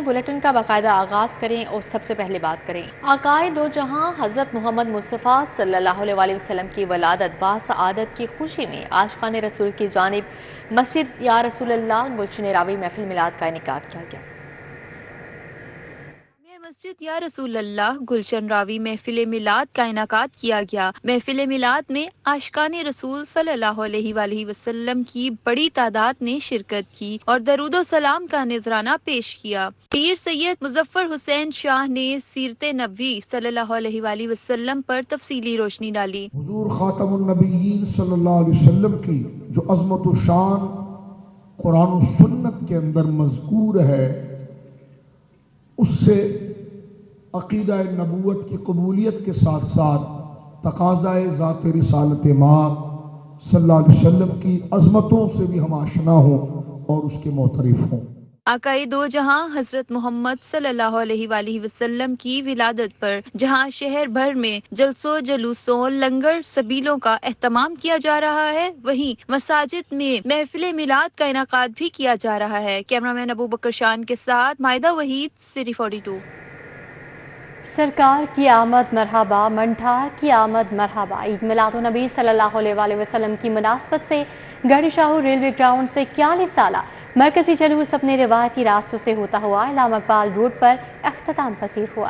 Bulletin کا باقاعدہ آغاز کریں اور سب سے پہلے بات کریں آقائے دو جہاں حضرت محمد مصطفیٰ صلی اللہ علیہ وسلم کی ولادت باسعادت کی خوشی میں عاشقان رسول کی جانب مسجد یا رسول اللہ گلشن راوی محفل میلاد کا انعقاد کیا گیا۔ مسجد یا رسول اللہ گلشن راوی محفل میلاد کا انعقاد کیا گیا۔ محفل میلاد میں عاشقان رسول صلی اللہ علیہ وآلہ وسلم کی بڑی تعداد نے شرکت کی اور درود و سلام کا نذرانہ پیش کیا۔ پیر سید مظفر حسین شاہ نے سیرت نبوی صلی اللہ علیہ وآلہ وسلم پر تفصیلی روشنی ڈالی۔ حضور خاتم النبیین صلی اللہ علیہ وسلم کی جو عظمت و شان قرآن و سنت کے اندر مذکور ہے، اس سے عقیدہ نبوت کی قبولیت کے ساتھ ساتھ تقاضائے ذات رسالت ماں صلی اللہ علیہ وسلم کی عظمتوں سے بھی ہم آشنا ہوں اور اس کے معترف ہوں۔ آقائے دو جہاں حضرت محمد صلی اللہ علیہ وآلہ وسلم کی ولادت پر جہاں شہر بھر میں جلسوں جلوسوں لنگر سبیلوں کا اہتمام کیا جا رہا ہے، وہیں مساجد میں محفل میلاد کا انعقاد بھی کیا جا رہا ہے۔ کیمرامین ابو بکر شان کے ساتھ مائدہ وحید، سٹی 42۔ سرکار کی آمد مرحبا، منٹھار کی آمد مرحبا۔ عید میلاد النبی صلی اللہ علیہ وآلہ وسلم کی مناسبت سے گڑھی شاہو ریلوے گراؤنڈ سے 41 سالہ مرکزی جلوس اپنے روایتی راستوں سے ہوتا ہوا علامہ اقبال روڈ پر اختتام پذیر ہوا۔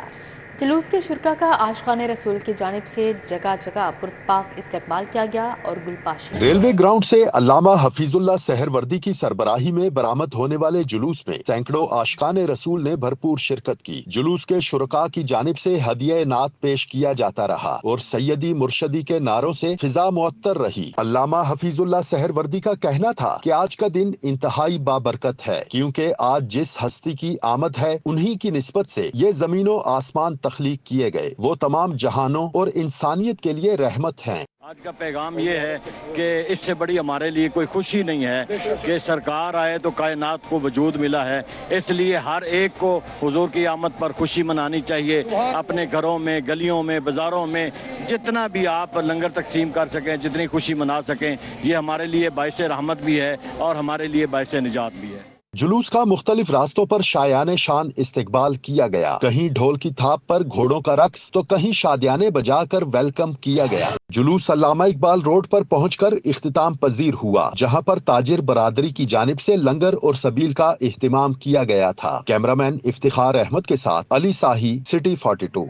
جلوس کے شرکا کا عاشقان رسول کی جانب سے جگہ جگہ پرتپاک استقبال کیا گیا اور گل پاشی۔ ریلوے گراؤنڈ سے علامہ حفیظ اللہ سہروردی کی سربراہی میں برآمد ہونے والے جلوس میں سینکڑوں عاشقان رسول نے بھرپور شرکت کی۔ جلوس کے شرکا کی جانب سے ہدیہ نعت پیش کیا جاتا رہا اور سیدی مرشدی کے نعروں سے فضا معطر رہی۔ علامہ حفیظ اللہ سہروردی کا کہنا تھا کہ آج کا دن انتہائی بابرکت ہے، کیونکہ آج جس ہستی کی آمد ہے انہی کی نسبت سے یہ زمین و آسمان تخلیق کیے گئے، وہ تمام جہانوں اور انسانیت کے لیے رحمت ہیں۔ آج کا پیغام یہ ہے کہ اس سے بڑی ہمارے لیے کوئی خوشی نہیں ہے کہ سرکار آئے تو کائنات کو وجود ملا ہے، اس لیے ہر ایک کو حضور کی آمد پر خوشی منانی چاہیے۔ اپنے گھروں میں، گلیوں میں، بازاروں میں جتنا بھی آپ لنگر تقسیم کر سکیں، جتنی خوشی منا سکیں، یہ ہمارے لیے باعث رحمت بھی ہے اور ہمارے لیے باعث نجات بھی ہے۔ جلوس کا مختلف راستوں پر شایان شان استقبال کیا گیا۔ کہیں ڈھول کی تھاپ پر گھوڑوں کا رقص تو کہیں شادیانے بجا کر ویلکم کیا گیا۔ جلوس علامہ اقبال روڈ پر پہنچ کر اختتام پذیر ہوا، جہاں پر تاجر برادری کی جانب سے لنگر اور سبیل کا اہتمام کیا گیا تھا۔ کیمرامین افتخار احمد کے ساتھ علی ساہی، سٹی 42۔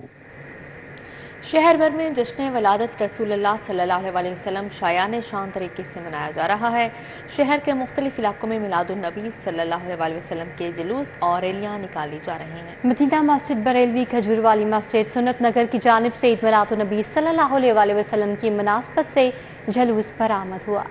شہر بھر میں جشن ولادت رسول اللہ صلی اللہ علیہ وسلم شایان شان طریقے سے منایا جا رہا ہے۔ شہر کے مختلف علاقوں میں میلاد النبی صلی اللہ علیہ وسلم کے جلوس اور ریلیاں نکالی جا رہی ہیں۔ مدینہ مسجد بریلوی کھجور والی مسجد سنت نگر کی جانب سے عید میلاد النبی صلی اللہ علیہ وسلم کی مناسبت سے جلوس برآمد ہوا۔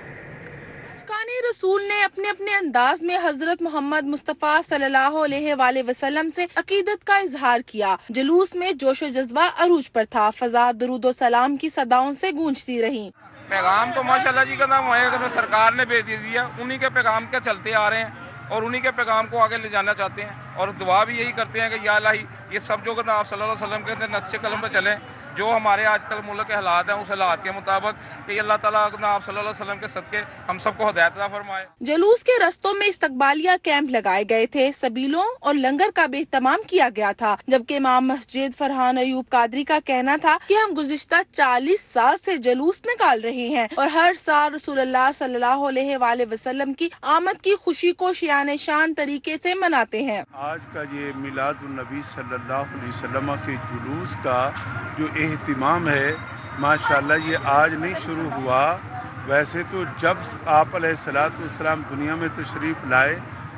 عاشقان رسول نے اپنے اپنے انداز میں حضرت محمد مصطفیٰ صلی اللہ علیہ وآلہ وسلم سے عقیدت کا اظہار کیا۔ جلوس میں جوش و جذبہ عروج پر تھا، فضا درود و سلام کی صداؤں سے گونجتی رہی۔ پیغام تو ماشاءاللہ جی کا نام ہے، سرکار نے بھیج دیا، انہی کے پیغام کے چلتے آ رہے ہیں اور انہی کے پیغام کو آگے لے جانا چاہتے ہیں، اور دعا بھی یہی کرتے ہیں کہ یا الہی یہ سب جو آپ صلی اللہ علیہ وسلم کے نقشے قلم پہ چلیں، جو ہمارے آج کل ملک کے حالات ہیں اس حالات کے مطابق، کہ اللہ تعالیٰ آپ صلی اللہ علیہ وسلم کے صدقے ہم سب کو ہدایت عطا فرمائے۔ جلوس کے رستوں میں استقبالیہ کیمپ لگائے گئے تھے، سبیلوں اور لنگر کا بھی اہتمام کیا گیا تھا، جبکہ امام مسجد فرحان ایوب قادری کا کہنا تھا کہ ہم گزشتہ 40 سال سے جلوس نکال رہے ہیں اور ہر سال رسول اللہ صلی اللہ علیہ وآلہ وسلم کی آمد کی خوشی کو شایان شان طریقے سے مناتے ہیں۔ آج کا یہ میلاد النبی صلی اللہ علیہ وسلم کے جلوس کا جو اہتمام ہے، ماشاءاللہ یہ آج نہیں شروع ہوا، ویسے تو جب آپ علیہ الصلوۃ والسلام دنیا میں تشریف لائے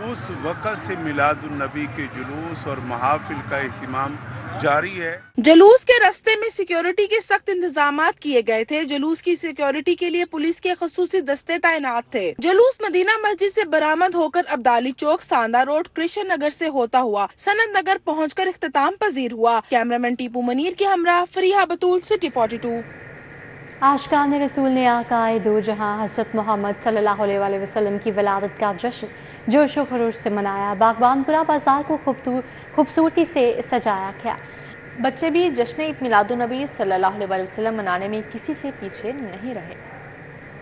اس وقت سے میلاد النبی کے جلوس اور محافل کا اہتمام جاری ہے۔ جلوس کے راستے میں سیکیورٹی کے سخت انتظامات کیے گئے تھے۔ جلوس کی سیکیورٹی کے لیے پولیس کے خصوصی دستے تعینات تھے۔ جلوس مدینہ مسجد سے برآمد ہو کر عبدالی چوک، ساندہ روڈ، کرشن نگر سے ہوتا ہوا سنت نگر پہنچ کر اختتام پذیر ہوا۔ کیمرامین ٹیپو منیر کے ہمراہ فریحہ بطول، سٹی 42۔ عاشقان رسول نے آقائے دو جہاں حضرت محمد صلی اللہ علیہ وسلم کی ولادت کا جشن جوش و خروش سے منایا۔ باغبان پورا بازار کو خوبصورتی سے سجایا گیا۔ بچے بھی جشن عید میلاد النبی صلی اللہ علیہ وسلم منانے میں کسی سے پیچھے نہیں رہے۔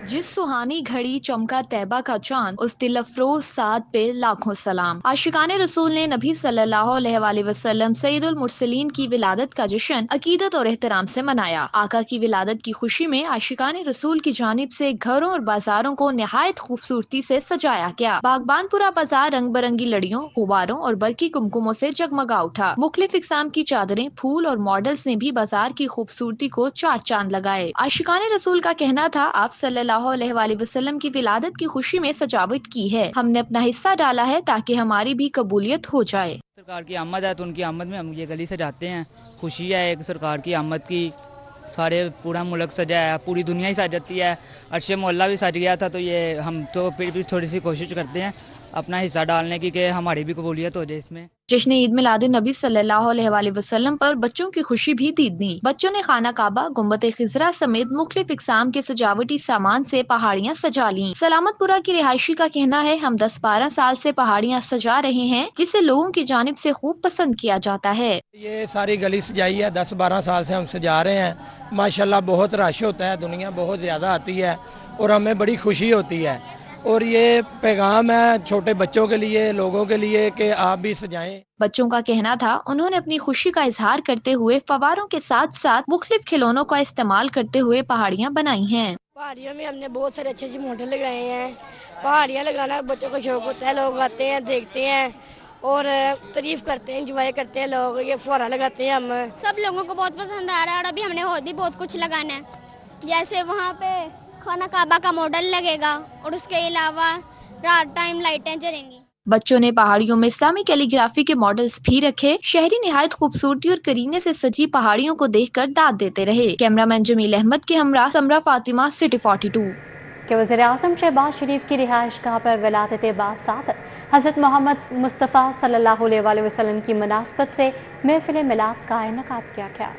जिस सुहानी घड़ी चमका तैबा का चांद, उस दिल अफरोज साथ पे लाखों सलाम। आशिकाने रसूल ने नबी सल्लल्लाहु अलैहि वसल्लम सैयदुल मुरसलीन की विलादत का जश्न अकीदत और एहतराम से मनाया। आका की विलादत की खुशी में आशिकाने रसूल की जानिब से घरों और बाजारों को निहायत खूबसूरती से सजाया गया। बागबानपुरा बाजार रंग बिरंगी लड़ियों, गुब्बारों और बरकी कुमकुमों से जगमगा उठा। मुख्तलिफ इकसाम की चादरें, फूल और मॉडल्स ने भी बाजार की खूबसूरती को चार चांद लगाए। आशिकाने रसूल का कहना था, आप सल्लल्लाहु अलैहि वसल्लम की विलादत की खुशी में सजावट की है, हमने अपना हिस्सा डाला है ताकि हमारी भी कबूलियत हो जाए। सरकार की आमद है तो उनकी आमद में हम ये गली सजाते हैं। खुशी है एक सरकार की आमद की, सारे पूरा मुल्क सजा है, पूरी दुनिया ही सजाती है। अर्श मोहल्ला भी सज गया था, तो ये हम तो फिर भी थोड़ी सी कोशिश करते हैं अपना हिस्सा डालने की कि हमारी भी कबूलियत हो जाए इसमें। जश्न ईद मिलादुन नबी सल्लल्लाहु अलैहि वसल्लम पर बच्चों की खुशी भी दीदनी। बच्चों ने खाना काबा, गुम्बद खिजरा समेत मुख्तलिफ इकसाम के सजावटी सामान से पहाड़ियाँ सजा ली। सलामतपुरा की रिहायशी का कहना है, हम 10-12 साल से पहाड़ियाँ सजा रहे हैं, जिसे लोगों की जानिब से खूब पसंद किया जाता है। ये सारी गली सजाई है, 10-12 साल से हम सजा रहे हैं। माशाल्लाह बहुत रश होता है, दुनिया बहुत ज़्यादा आती है और हमें बड़ी खुशी होती है। और ये पैगाम है छोटे बच्चों के लिए, लोगों के लिए कि आप भी सजाएं। बच्चों का कहना था, उन्होंने अपनी खुशी का इजहार करते हुए फवारों के साथ साथ मुख्तलिफ खिलौनों का इस्तेमाल करते हुए पहाड़ियाँ बनाई हैं। पहाड़ियों में हमने बहुत सारे अच्छे अच्छे मॉडल लगाए हैं। पहाड़ियाँ लगाना बच्चों का शौक होता है, लोग आते हैं, देखते हैं और तारीफ करते हैं, एंजॉय करते हैं लोग। ये फुहारा लगाते हैं हम, सब लोगों को बहुत पसंद आ रहा है और अभी हमने और भी बहुत कुछ लगाना है। जैसे वहाँ पे खाना काबा का मॉडल लगेगा और उसके अलावा रात टाइम लाइटें जलेंगी। बच्चों ने पहाड़ियों में इस्लामी कैलीग्राफी के मॉडल्स भी रखे। शहरी निहायत खूबसूरती और करीने से सजी पहाड़ियों को देखकर दाद देते रहे। कैमरामैन जमील अहमद के हमरा समरा फातिमा, सिटी 42। के वज़ीर-ए-आज़म शहबाज शरीफ की रिहाइश गाह पर विलादत बासादत हज़रत मोहम्मद मुस्तफ़ा सल्लल्लाहु अलैहि वसल्लम की मुनासबत से महफिल मिलाद का इनेकाद किया गया।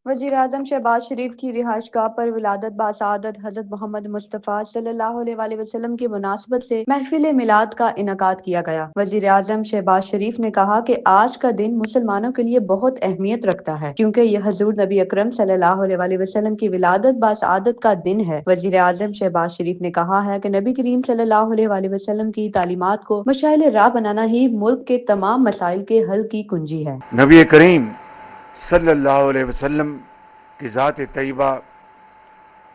वज़ीर-ए-आज़म शहबाज शरीफ की रिहाइश गाह पर विलादत बासादत हज़रत मोहम्मद मुस्तफ़ा सल्लल्लाहु अलैहि वसल्लम की मुनासबत से महफिल मिलाद का इनेकाद किया गया। वज़ीर-ए-आज़म शहबाज शरीफ ने कहा कि आज का दिन मुसलमानों के लिए बहुत अहमियत रखता है, क्योंकि यह हज़ूर नबी अकरम सल्लल्लाहु अलैहि वसल्लम की विलादत बासादत का दिन है। वज़ीर-ए-आज़म शहबाज शरीफ ने कहा है कि नबी करीम सल्लल्लाहु अलैहि वसल्लम की तालीमात को मशाइल राह बनाना ही मुल्क के तमाम मसाइल के हल की कुंजी है। नबी करीम सल्लल्लाहु अलैहि वसल्लम की ज़ात तैयबा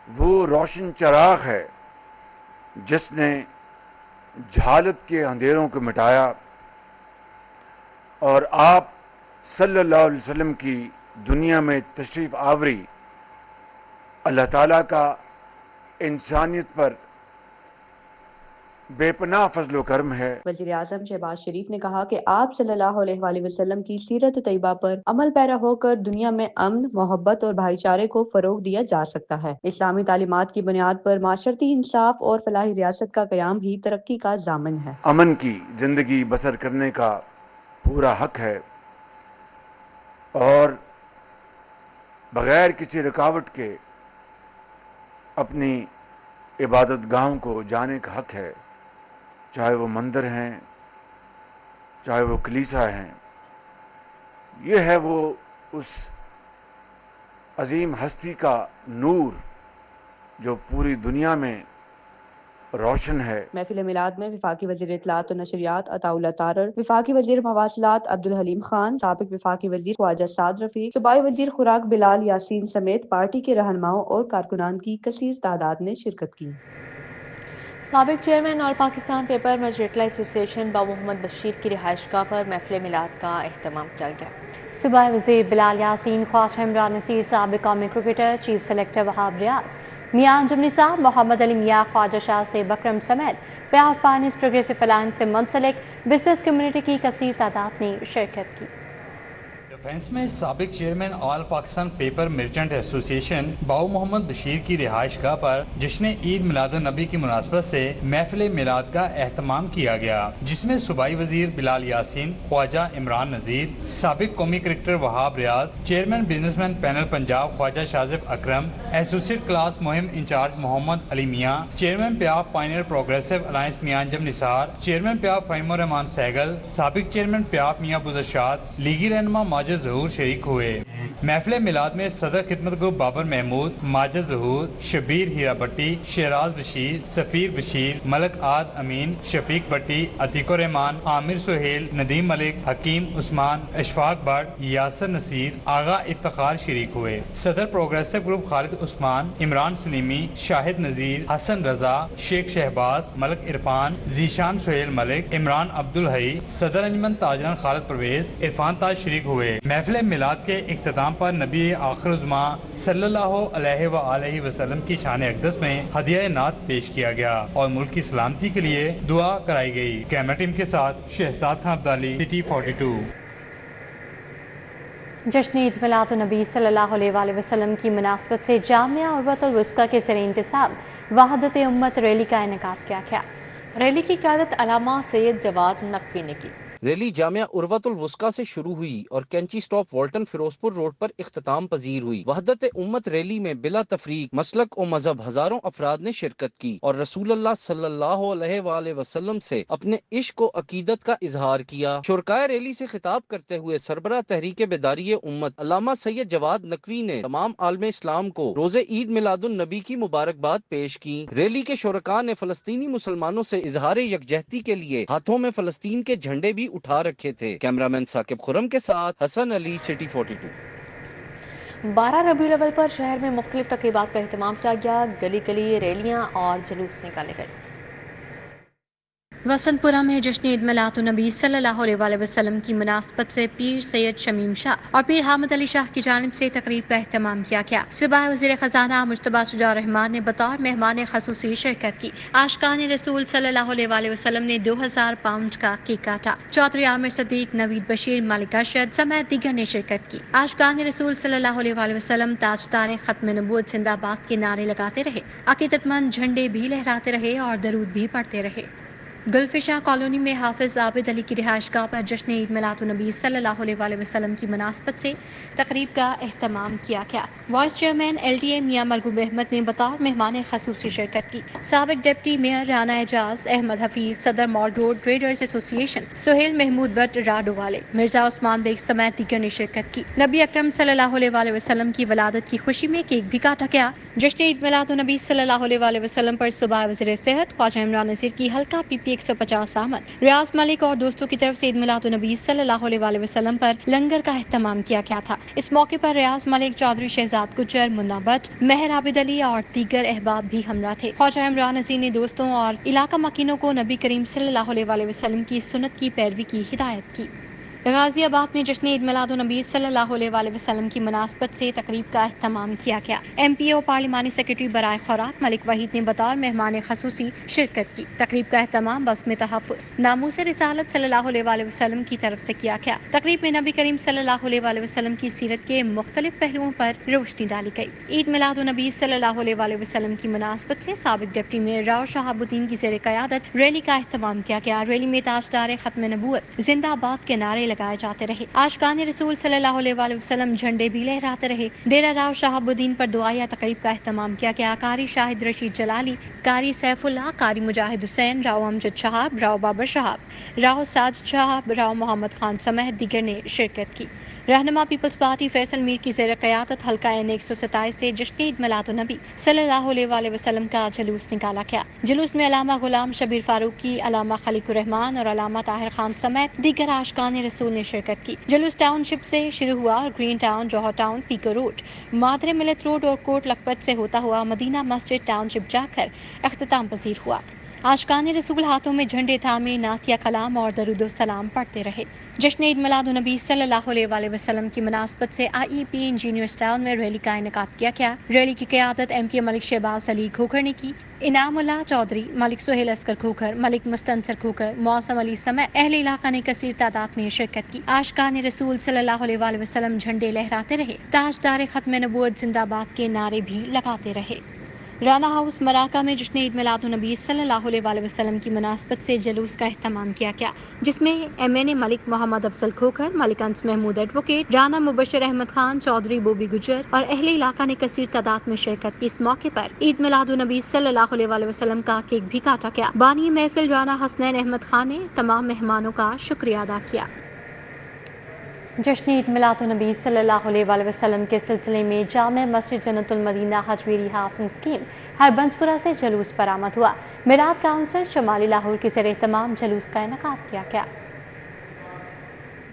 वो रोशन चराग है जिसने जहालत के अंधेरों को मिटाया और आप सल्लल्लाहु अलैहि वसल्लम की दुनिया में तशरीफ़ आवरी अल्लाह ताला का इंसानियत पर बेपनाह फजलो करम है। वज़ीर-ए-आज़म शहबाज शरीफ ने कहा कि आप सल्लल्लाहु अलैहि वसल्लम की सीरत तैयबा पर अमल पैरा होकर दुनिया में अमन, मोहब्बत और भाईचारे को फरोग दिया जा सकता है। इस्लामी तालीमात की बुनियाद पर माशरती इंसाफ और फलाही रियासत का क़याम ही तरक्की का ज़ामिन है। अमन की जिंदगी बसर करने का पूरा हक है और बगैर किसी रुकावट के अपनी इबादत गाहों को जाने का हक है, चाहे वो मंदिर हैं, चाहे वो कलीसा हैं। ये है वो उस अजीम हस्ती का नूर जो पूरी दुनिया में रोशन है। महफिल मिलाद में वफाकी वज़ीर इत्तलात और नशरियात अताउल्लाह तारर, वफाकी वज़ीर मवासिलात अब्दुल हलीम खान, साबिक वफाकी वज़ीर ख्वाजा साद रफीक, सूबाई वज़ीर खुराक बिलाल यासीन समेत पार्टी के रहनुमाओं और कारकुनान की कसीर तादाद ने शिरकत की। साबिक चेयरमैन और Pakistan paper merchant association Babu Muhammad Bashir की रिहाइशगाह पर महफिल मिलाद का एहतमाम किया गया। सूबाई वज़ीर बिलाल यासीन, ख्वाजा इमरान नसीर, साबिक कौमी cricketer, chief selector Wahab Riaz, मियां अंजुम निसा, मोहम्मद अली मियां, ख्वाजा शाह से बकरम समेत प्याव पानीस प्रोग्रेसिव अलायंस से मुंसलिक बिजनेस कम्युनिटी की कसीर तादाद ने शिरकत की। डिफेंस में साबिक chairman all Pakistan paper merchant association Babu Muhammad Bashir की रिहाइश गाह पर जश्न ईद मिलादुन नबी की मुनासबत से महफिल मिलाद का एहतमाम किया गया, जिसमें सूबाई वजीर बिलाल यासीन, ख्वाजा इमरान नजीर, साबिक कौमी cricketer Wahab Riaz, chairman businessman panel Punjab Khawaja Shajib Akram, associate class मुहिम incharge Muhammad Ali Mian, chairman PIAF pioneer progressive alliance Mian Anjum Nisar, chairman PIAF Fahimur Rehman Sehgal, साबिक चेयरमैन प्याव मियां बुज़रशाद, लीगी रहनुमा माजिद माजिद ज़हूर शरीक हुए। महफिल मिलाद में सदर खिदमत ग्रुप बाबर महमूद, माजिद ज़हूर, शबीर हीरा भट्टी, शहराज बशीर, सफ़ीर बशीर, मलक आद अमीन, शफीक भट्टी, अतीकुर रहमान, आमिर सुहेल, नदीम मलिक, हकीम उस्मान, अशफाक भट्ट, यासर नसीर, आगा इफ्तिखार शरीक हुए। सदर प्रोग्रेसिव ग्रुप खालिद उस्मान, इमरान सलीमी, शाहिद नज़ीर, हसन रजा, शेख शहबाज, मलक इरफान, जीशान सुहेल मलिक, इमरान अब्दुल हई, सदर अंजमन ताजरान खालिद परवेज, इरफान ताज शरीक हुए। महफिल मिलाद के इख्तिताम पर नबी आखिर-उज़्मा सल्लल्लाहु अलैहि व आलिहि वसल्लम की शान अक़दस में हदिया नात पेश किया गया और मुल्क की सलामती के लिए दुआ कराई गई। कैमरा टीम के साथ शहजाद खान अब्दाली, सिटी 42। जश्न ईद मिलाद नबी सल्लल्लाहु अलैहि वसल्लम की मुनासबत से जामिया उर्वतुल वुस्का के ज़रिए इंतसाब वहदत उम्मत रैली का इनेकाद किया गया। रैली की क़यादत अलामा सैयद जवाद नकवी ने की। रैली जामिया उर्वतुल वुस्का से शुरू हुई और कैंची स्टॉप वाल्टन फिरोजपुर रोड पर इख्तिताम पजीर हुई। वहदत उम्मत रैली में बिला तफरीक मसलक और मजहब हजारों अफराद ने शिरकत की और रसूलुल्लाह सल्लल्लाहु अलैहि वसल्लम से अपने इश्क व अकीदत का इजहार किया। शुरकाए रैली से खिताब करते हुए सरबराह तहरीक बेदारी उम्मत अल्लामा सैयद जवाद नकवी ने तमाम आलम इस्लाम को रोज़े ईद मिलादुन नबी की मुबारकबाद पेश की। रैली के शुरका ने फलस्तीनी मुसलमानों से इजहार यकजहती के लिए हाथों में फलस्तीन के झंडे भी उठा रखे थे। कैमरामैन साकिब खुरम के साथ हसन अली, सिटी 42। 12 रबीउल अव्वल पर शहर में मुख्तलिफ तकरीबात का एहतमाम किया गया। गली गली रैलियां और जुलूस निकाले गए। वसंतपुरा में जश्न ईद मिलाद नबी सल्लल्लाहु अलैहि वसल्लम की मुनासबत से पीर सैयद शमीम शाह और पीर हामिद अली शाह की जानिब से तकरीब का एहतमाम किया गया। सुबह वज़ीर खजाना मुश्तबा शुजा रहमान ने बतौर मेहमान खसूसी शिरकत की। आशिकाने रसूल सल्लल्लाहु अलैहि वसल्लम ने 2000 पाउंड का केक काटा। चौधरी आमिर सदीक, नवीद बशीर, मालिक अरशद समेत दीगर ने शिरकत की। आशिकाने रसूल सल्लल्लाहु अलैहि वसल्लम ताजदार खत्म नबूवत जिंदाबाद के नारे लगाते रहे, अकीदतमंद झंडे भी लहराते रहे और दरूद भी पढ़ते रहे। गुलफिशा कॉलोनी में हाफिज आबिद अली की रिहाइशगाह पर जश्न ईद मिलाद नबी सल्लल्लाहु अलैहि वसल्लम की मुनासबत से तकरीब का एहतमाम किया गया। Vice chairman LTA Mian Marghoob Ahmed ने बतौर मेहमान खसूसी शिरकत की। साबिक डिप्टी मेयर राना एजाज, अहमद हफीज, सदर mall road traders association, Suhail Mahmood Bhatt Rado वाले, मिर्जा उस्मान बेग समेत दीगर ने शिरकत की। नबी अकरम सल्लल्लाहु अलैहि वसल्लम की वलादत की खुशी में केक भी काटा गया। जश्न ईद मिलाद नबी सल्लल्लाहु अलैहि वसल्लम पर सुबह वज़ीर सेहत ख्वाजा इमरान नज़ीर की हल्का PP 150 आमद, रियाज मलिक और दोस्तों की तरफ से ईद मिलाद नबी सल्लल्लाहु अलैहि वसल्लम पर लंगर का एहतमाम किया गया था। इस मौके पर रियाज मलिक, चौधरी शहजाद गुज्जर, मुन्ना भट्ट, मेहर आबिद अली और दीगर अहबाब भी हमरा थे। ख्वाजा इमरान नज़ीर ने दोस्तों और इलाका मकीनों को नबी करीम सल्लल्लाहु अलैहि वसल्लम की सुन्नत की पैरवी की हिदायत की। गाजियाबाद में जश्न ईद मिलाद नबी सल्लल्लाहु अलैहि वसल्लम की मुनासबत से तकरीब का एहतमाम किया गया। MPO पार्लिमानी सेक्रेटरी बराए खुराक मलिक वहीद ने बतौर मेहमान खसूसी शिरकत की। तकरीब का एहतमाम बस्म तहफ़्फ़ुज़ नामूस रिसालत सल्लल्लाहु अलैहि वसल्लम की तरफ से किया गया। तकरीब में नबी करीम सल्लल्लाहु अलैहि वसल्लम की सीरत के मुख्तलिफ पहलुओं पर रोशनी डाली गई। ईद मिलाद नबी सल्लल्लाहु अलैहि वसल्लम की मुनासबत से साबिक डिप्टी मेयर राव शहाबुद्दीन की ज़ेर क़यादत रैली का एहतमाम किया गया। रैली में ताजदार खत्म नबूवत जिंदाबाद के नारे लगाए जाते रहे। आशिकाने रसूल सल्लल्लाहु अलैहि वसल्लम झंडे भी लहराते रहे। डेरा राव शहाबुद्दीन पर दुआया तकरीब का एहतमाम किया गया। कारी शाहिद रशीद जलाली, कारी सैफुल्लाह, कारी मुजाहिद हुसैन, राव अमजद शहाब, राव बाबर शहाब, राव साजिद शहाब, राव मोहम्मद खान समेत दीगर ने शिरकत की। रहनुमा पीपल्स पार्टी फैसल मीर की ज़ेर क़यादत हल्का N 127 से जश्न ईद मिलाद नबी सल्लल्लाहु अलैहि वसल्लम का जुलूस निकाला गया। जुलूस में अलामा गुलाम शबीर फारूकी, अलामा खलीकुर रहमान और अलामा ताहिर खान समेत दीगर आशिकाने रसूल ने शिरकत की। जुलूस टाउनशिप से शुरू हुआ और ग्रीन टाउन, जौहर टाउन, पीको रोड, मादरे मिलत रोड और कोट लखपत से होता हुआ मदीना मस्जिद टाउनशिप जाकर अख्तिताम पजीर हुआ। आशिकाने रसूल हाथों में झंडे थामे नातिया कलाम और दरूद सलाम पढ़ते रहे। जश्न ईद मिलाद नबी सल्लल्लाहु अलैहि वसल्लम की मुनासबत से IEP इंजीनियर्स टाउन में रैली का इनेकाद किया गया। रैली की क़यादत MP मलिक शहबाज अली खोखर ने की। इनामुल्लाह चौधरी, मलिक सुहेल अस्कर खोखर, मलिक मुस्तनसर खोखर, मौसम अली समेत अहले इलाका ने कसीर तादाद में शिरकत की। आशिकाने रसूल सल्लल्लाहु अलैहि वसल्लम झंडे लहराते रहे, ताजदार खत्म नबूवत जिंदाबाद के नारे भी लगाते रहे। राना हाउस मराका में जश्न ईद मिलाद नबी सल्लल्लाहु अलैहि वसल्लम की मुनासबत से जुलूस का एहतमाम किया गया, जिसमें MNA मलिक मोहम्मद अफजल खोखर, मलिक अंस महमूद एडवोकेट, राना मुबशर अहमद खान, चौधरी बोबी गुजर और अहले इलाका ने कसीर तादाद में शिरकत की। इस मौके पर ईद मिलाद नबी सल्लल्लाहु अलैहि वसल्लम का केक भी काटा गया। बानी महफिल राना हसनैन अहमद खान ने तमाम मेहमानों का शुक्रिया अदा किया। जश्न ईद मिलादुन्नबी सल्लल्लाहु अलैहि वसल्लम के सिलसिले में जामे मस्जिद जन्नतुल मदीना हजवेरी हाउसिंग स्कीम हरबंसपुरा से जुलूस बरामद हुआ। मिलाद काउंसिल शमाली लाहौर की ज़ेर एहतमाम जुलूस का इनेकाद किया गया।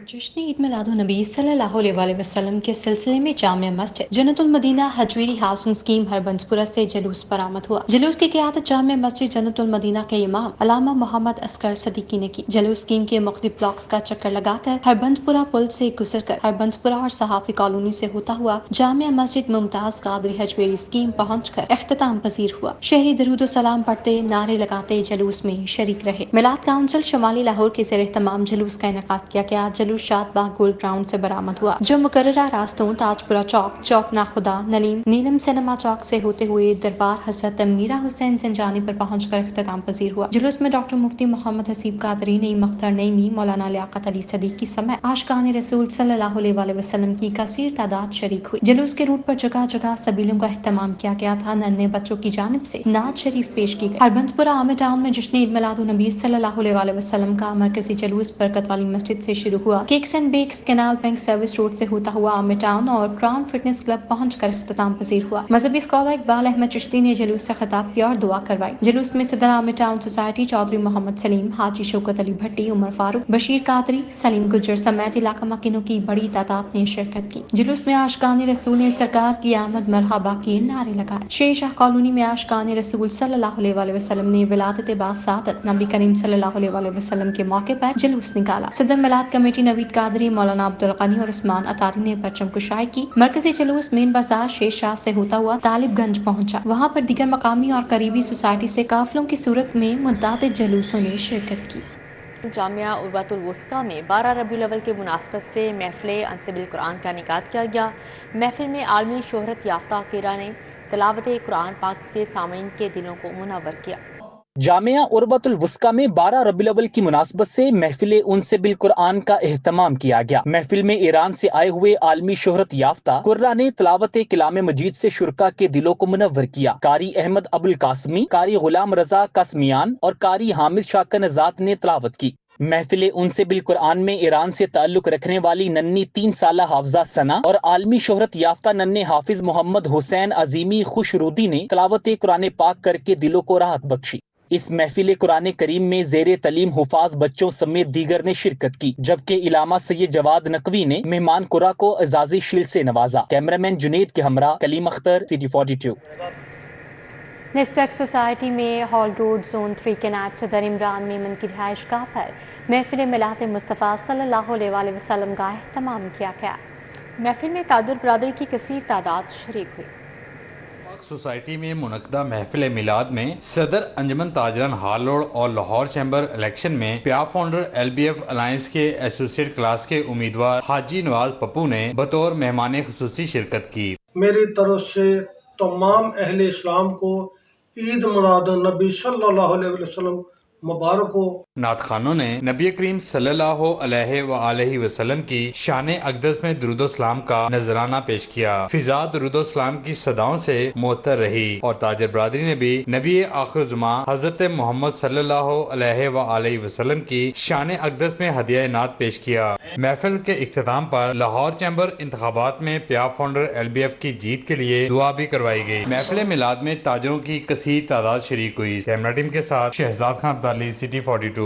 जश्न ईद मिलादुन्नबी सल्लल्लाहु अलैहि वसल्लम के सिलसिले में जामे मस्जिद जन्नतुल मदीना हजवेरी हाउसिंग स्कीम हरबंसपुरा से जुलूस बरामद हुआ। जुलूस की क़ियादत जामे मस्जिद जन्नतुल मदीना के इमाम अल्लामा मोहम्मद असगर सदीकी ने की। जुलूस स्कीम के मुख्तलिफ ब्लॉक्स का चक्कर लगाकर हरबंसपुरा पुल से गुजरकर हरबंसपुरा और सहाफी कॉलोनी से होता हुआ जामिया मस्जिद मुमताज कादरी हजवेरी स्कीम पहुंचकर इख्तिताम पजीर हुआ। शहरी दरूद सलाम पढ़ते नारे लगाते जुलूस में शरीक रहे। मिलाद काउंसिल शमाली लाहौर के ज़ेर एहतमाम जुलूस का इनेकाद किया गया। जुलूस शादबाग गोल्ड ग्राउंड से बरामद हुआ, जो मुकर्ररा रास्तों ताजपुरा चौक, चौक नाखुदा, नलीम, नीलम सिनेमा चौक से होते हुए दरबार हजरत मीरा हुसैन ज़ंजानी पर पहुंचकर इख्तिताम पजीर हुआ। जुलूस में डॉक्टर मुफ्ती मोहम्मद हसीब कादरी, नईम अख्तर नईमी, मौलाना लियाकत अली सदीकी समेत आशिकान रसूल सल्लल्लाहु अलैहि वसल्लम की कसीर तादाद शरीक हुई। जुलूस के रूट पर जगह जगह सबीलों का एहतमाम किया गया था। नन्हे बच्चों की जानिब से नात शरीफ पेश की गई। हरबंसपुरा आमे टाउन में जश्न ईद मिलादुन्नबी सल्लल्लाहु अलैहि वसल्लम का मरकजी जुलूस बरकत वाली मस्जिद से शुरू हुआ। Cakes and bakes canal bank service road से होता हुआ आमे टाउन और क्राउन फिटनेस क्लब पहुंचकर इख्तिताम पजीर हुआ। मजहबी स्कॉलर इकबाल अहमद चिश्ती ने जुलूस से खिताब किया और दुआ करवाई। जुलूस में सदर आमे टाउन सोसाइटी चौधरी मोहम्मद सलीम, हाजी शौकत अली भट्टी, उमर फारूक, बशीर कादरी, सलीम गुज्जर समेत इलाका मकीनों की बड़ी तादाद ने शिरकत की। जुलूस में आशिकान रसूल ने सरकार की आमद मरहबा के नारे लगाए। शेरशाह कॉलोनी में आशिकान रसूल सल्लल्लाहु अलैहि वसल्लम ने विलादत बासादत नबी करीम सल्लल्लाहु अलैहि वसल्लम के मौके पर जुलूस निकाला। सदर मिलाद कमेटी नवीद कादरी, मौलाना अब्दुल गनी और उस्मान अतारी ने परचम कुशाई की। मरकजी जुलूस मेन बाजार शेरशाह से होता हुआ तालिबगंज पहुंचा। वहां पर दीगर मकामी और करीबी सोसाइटी से काफिलों की सूरत में मुतअद्दिद जुलूसों ने शिरकत की। जामिया उर्वतुल वुस्का में 12 रबीउल अव्वल के मुनासबत से महफिल अनसिबिल कुरान का इनेकाद किया गया। महफिल में आलमी शोहरत याफ्ता कीरा ने तिलावत कुरान पाक से सामीन के दिलों को मुनव्वर किया। जामिया उर्वतुल वुस्का में 12 रबीउल अव्वल की मुनासबत से महफिल उनसे बिल कुरान का एहतमाम किया गया। महफिल में ईरान से आए हुए आलमी शोहरत याफ्ता कुर्रा ने तिलावत कलाम मजीद से शुरका के दिलों को मुनव्वर किया। कारी अहमद अबुल कासमी, कारी गुलाम रजा कासमियान और कारी हामिद शाह नजात ने तिलावत की। महफिल उनसे बिल कुरान में ईरान से ताल्लुक रखने वाली नन्नी 3 साला हाफजा सना और आलमी शोहरत याफ्ता नन्हे हाफिज मोहम्मद हुसैन अजीमी खुशरूदी ने तिलावत कुरान पाक करके दिलों को राहत बख्शी। इस महफिल कुरान करीम में ज़ेरे तलीम हुफाज बच्चों समेत दीगर ने शिरकत की, जबकि इलामा सैयद जवाद नकवी ने मेहमान कुरा को एजाजी शील्ड से नवाजा। कैमरामैन जुनेद के हमरा Kaleem Akhtar, city 42। Respect society में हॉल रोड जोन 3 के नायब सदर इमरान मेमन की रिहाइशगाह पर महफिल मिलाद मुस्तफ़ा सल्लल्लाहु अलैहि वसल्लम का एहतमाम किया गया। महफिल में तादुर बरादरी की कसीर तादाद शरीक हुई। सोसाइटी में मुनक्दा महफिल मिलाद में सदर अंजमन ताजरान हाल रोड और लाहौर चैम्बर इलेक्शन में प्या फाउंडर LBF अलायंस के एसोसिएट क्लास के उम्मीदवार हाजी नवाज पप्पू ने बतौर मेहमान खुसूसी शिरकत की। मेरी तरफ से तमाम अहले इस्लाम को ईद मिलादुन नबी सल्लल्लाहु अलैहि वसल्लम मुबारक हो। नात खानों ने नबी करीम सल्लल्लाहु अलैहि वसल्लम की शान अक़दस में दुरूद सलाम का नजराना पेश किया। फिजा दुरूद सलाम की सदाओं से मुअत्तर रही और ताजर बरादरी ने भी नबी आखिर जुमा हजरत मोहम्मद सल्लल्लाहु अलैहि वसल्लम की शान अक़दस में हदिया नात पेश किया। महफिल के इख्तिताम पर लाहौर चैम्बर इंतखाबात में प्या फाउंडर LBF की जीत के लिए दुआ भी करवाई गई। महफिल मिलाद में ताजरों की कसीर तादाद शरीक हुई। कैमरा टीम के साथ शहजाद खान अब्दाली, सिटी 42।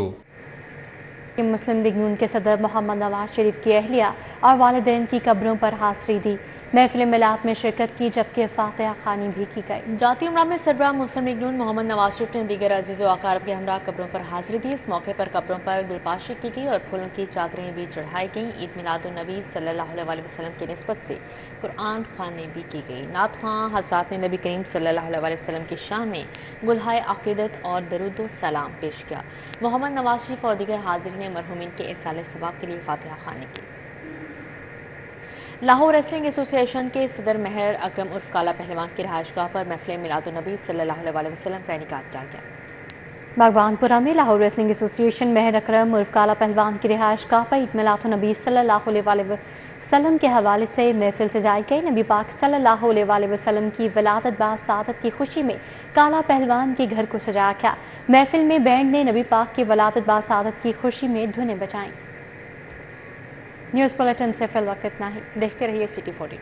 मुस्लिम लीग नून के सदर मोहम्मद नवाज शरीफ की अहलिया और वालिदैन की कब्रों पर हाज़िरी दी। महफिल मिलाद में शिरकत की, जबकि फातिहा खानी भी की गई। जाती उमरा में सरबराह मुस्लिम लीग नून मोहम्मद नवाज शरीफ ने दीगर अजीज़ व अक़ारिब के हमरा कब्रों पर हाज़िरी दी। इस मौके पर कब्रों पर गुलपाशी की गई और फूलों की चादरें भी चढ़ाई गईं। ईद मिलादुन्नबी सल्लल्लाहु अलैहि वसल्लम की निस्बत से कुरान ख़्वानी भी की गई। नात ख़्वां हज़रात ने नबी करीम सल्लल्लाहु अलैहि वसल्लम की शान में गुलहाए अक़ीदत और दरूद व सलाम पेश किया। मोहम्मद नवाज शरीफ और दीगर हाज़िरीन ने मरहूमीन के इरसाल सवाब के लिए फातिहा ख़्वानी की। लाहौर रेसलिंग एसोसिएशन के सदर महर अकरम उर्फ काला पहलवान की रिहाइशगाह पर महफिल मिलादुन्नबी सल्लल्लाहु अलैहि वसल्लम का इनेकाद किया गया। बागवानपुरा में लाहौर रेसलिंग एसोसिएशन महर अकरम उर्फ काला पहलवान की रिहाइशगाह पर ईद मिलादुन्नबी सल्लल्लाहु अलैहि वसल्लम के हवाले से महफिल सजाई गई। नबी पाक सल्लल्लाहु अलैहि वसल्लम की विलादत बासादत की खुशी में काला पहलवान के घर को सजाया गया। महफिल में बैंड ने नबी पाक की विलादत बासादत की खुशी में धुनें बजाईं। न्यूज़ बुलेटिन से फिल वक्त इतना ही। देखते रहिए सिटी 40।